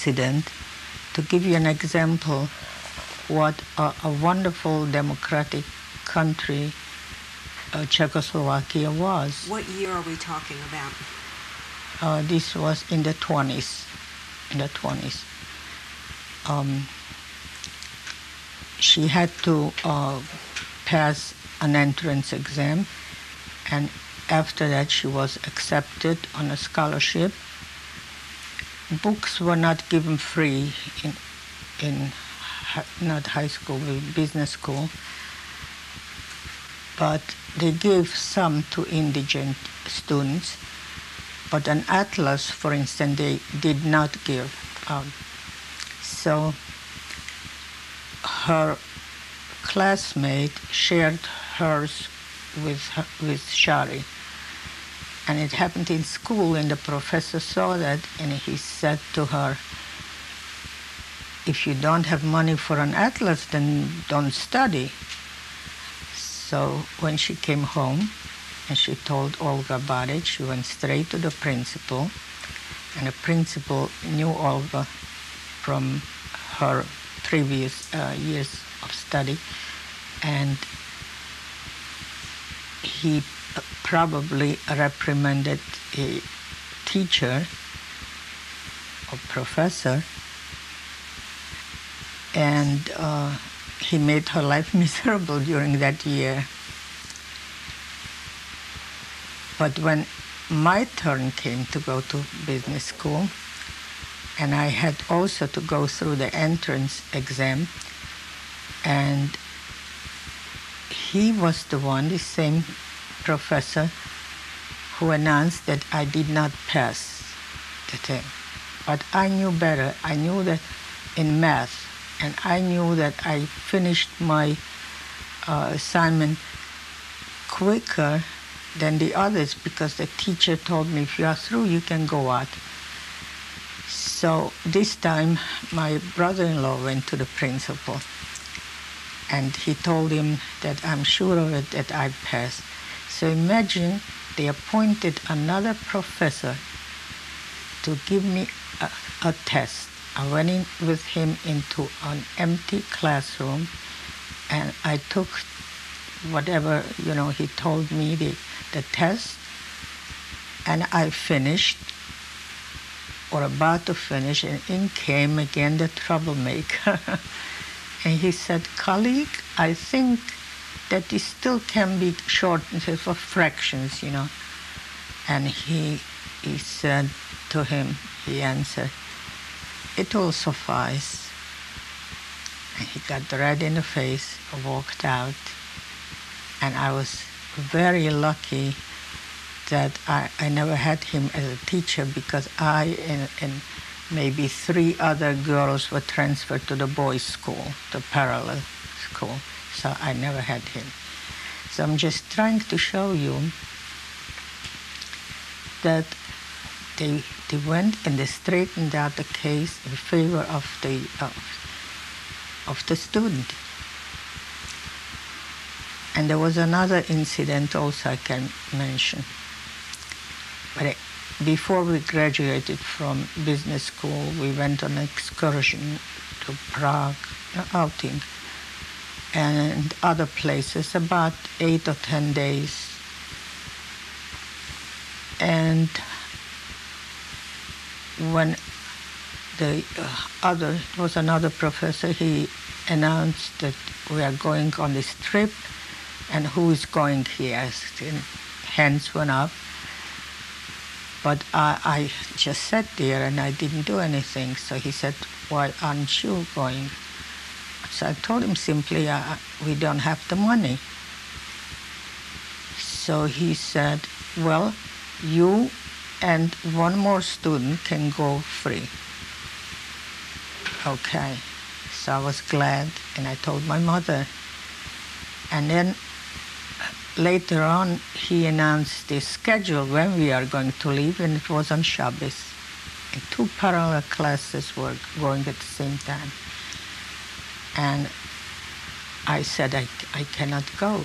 incident to give you an example what a wonderful democratic country Czechoslovakia was. What year are we talking about? This was in the 20s. She had to pass an entrance exam, and after that she was accepted on a scholarship. Books were not given free in not high school, business school, but they gave some to indigent students. But an atlas, for instance, they did not give. So her classmate shared hers with Shari. And it happened in school, and the professor saw that, and he said to her, if you don't have money for an atlas, then don't study. So when she came home, and she told Olga about it, she went straight to the principal, and the principal knew Olga from her previous years of study, and he probably reprimanded a teacher or professor, and he made her life miserable during that year. But when my turn came to go to business school, and I had also to go through the entrance exam, and he was the one, the same professor, who announced that I did not pass the thing. But I knew better. I knew that in math, and I knew that I finished my assignment quicker than the others, because the teacher told me, if you are through, you can go out. So this time, my brother-in-law went to the principal, and he told him that I'm sure of it, that I passed. So imagine, they appointed another professor to give me a test. I went in with him into an empty classroom, and I took whatever, he told me, the test, and I finished, or about to finish, and in came again the troublemaker. And he said, colleague, I think that this still can be shortened for fractions, And he said to him, he answered, it will suffice. And he got red in the face, walked out, and I was very lucky that I never had him as a teacher, because I and maybe 3 other girls were transferred to the boys' school, the parallel school, so I never had him. So I'm just trying to show you that they went and they straightened out the case in favor of the student. And there was another incident also I can mention. But before we graduated from business school, we went on an excursion to Prague, outing, and other places, about 8 or 10 days. And when was another professor, he announced that we are going on this trip, and who is going, he asked, and hands went up. But I just sat there and I didn't do anything. So he said, why aren't you going? So I told him simply, we don't have the money. So he said, well, you and one more student can go free. Okay. So I was glad, and I told my mother. And then later on, he announced the schedule when we are going to leave, and it was on Shabbos. And 2 parallel classes were going at the same time. And I said, I cannot go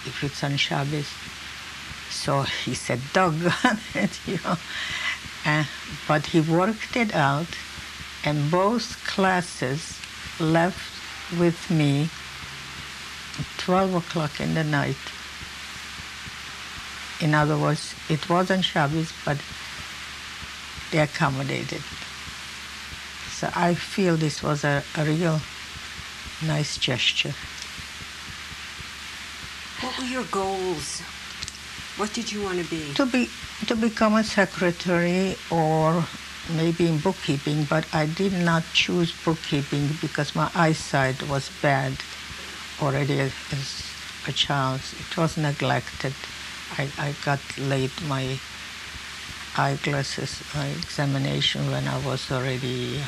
if it's on Shabbos. So he said, doggone it, But he worked it out, And both classes left with me at 12 o'clock in the night. In other words, it wasn't Shabbos, but they accommodated. So I feel this was a real nice gesture. What were your goals? What did you want to be? To become a secretary or maybe in bookkeeping, but I did not choose bookkeeping because my eyesight was bad already as a child. It was neglected. I got late my eyeglasses examination when I was already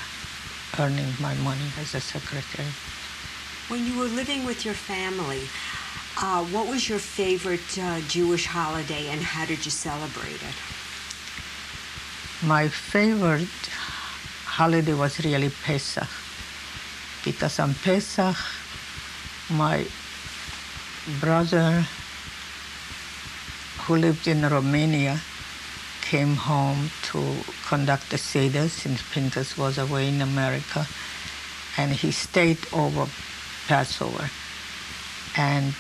earning my money as a secretary. When you were living with your family, what was your favorite Jewish holiday and how did you celebrate it? My favorite holiday was really Pesach, because on Pesach, my brother, who lived in Romania, came home to conduct the Seder since Pinchas was away in America, and he stayed over Passover. And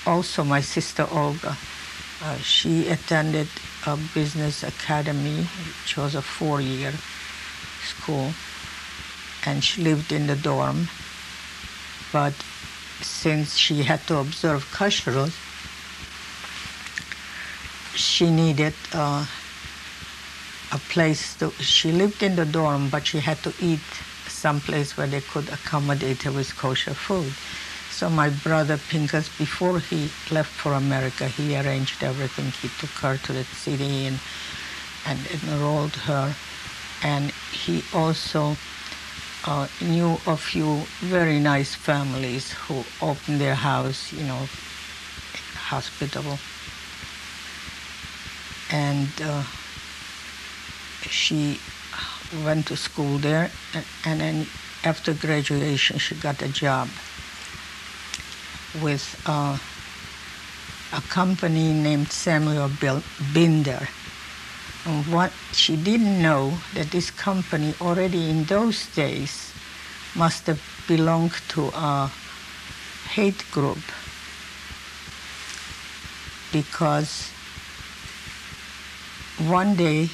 also my sister Olga, she attended a business academy, which was a 4-year school, and she lived in the dorm. But since she had to observe kashrut, she needed a place to, she lived in the dorm, but she had to eat someplace where they could accommodate her with kosher food. So my brother Pinchas, before he left for America, he arranged everything. He took her to the city and enrolled her. And he also knew a few very nice families who opened their house, hospitable. And she went to school there, and then after graduation, she got a job with a company named Samuel Binder. And what she didn't know, that this company already in those days must have belonged to a hate group, because one day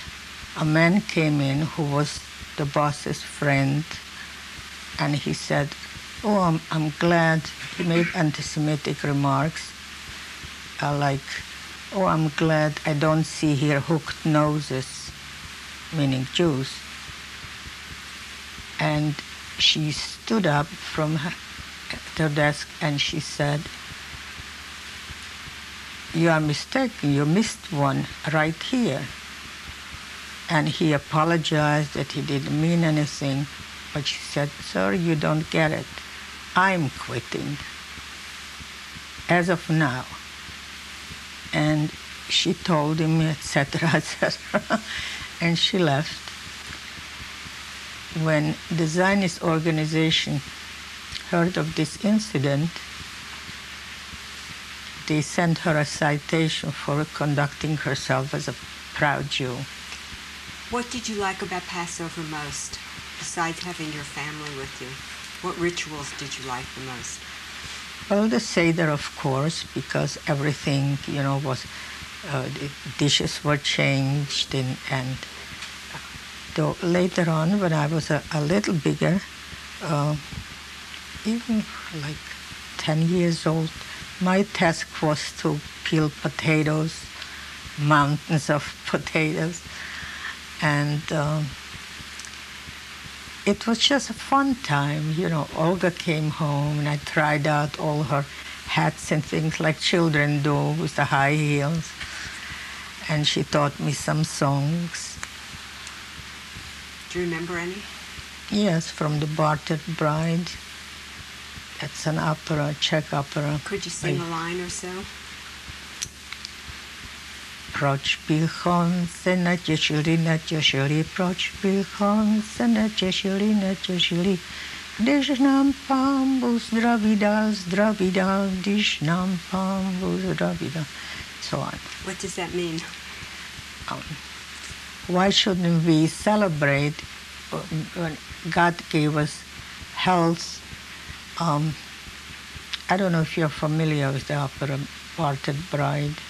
a man came in who was the boss's friend, and he said, "Oh, I'm glad," he made anti-Semitic remarks, like, "Oh, I'm glad I don't see here hooked noses," meaning Jews. And she stood up from her desk and she said, "You are mistaken, you missed one right here." And he apologized that he didn't mean anything, but she said, "Sir, you don't get it. I'm quitting, as of now." And she told him, etc., etc., and she left. When the Zionist organization heard of this incident, they sent her a citation for conducting herself as a proud Jew. What did you like about Passover most, besides having your family with you? What rituals did you like the most? Well, the Seder, of course, because everything, was, the dishes were changed, and though later on, when I was a little bigger, even like 10 years old, my task was to peel potatoes, mountains of potatoes, and it was just a fun time. Olga came home and I tried out all her hats and things like children do with the high heels, and she taught me some songs. Do you remember any? Yes, from The Bartered Bride. That's an opera, Czech opera. Could you sing a line or so? Proč bychom se netěšili, proč bychom se netěšili, když nám Pán Bůh zdraví dal, když nám Pán Bůh zdraví dal. So on. What does that mean? Why shouldn't we celebrate when God gave us health. I don't know if you're familiar with the opera Parted Bride.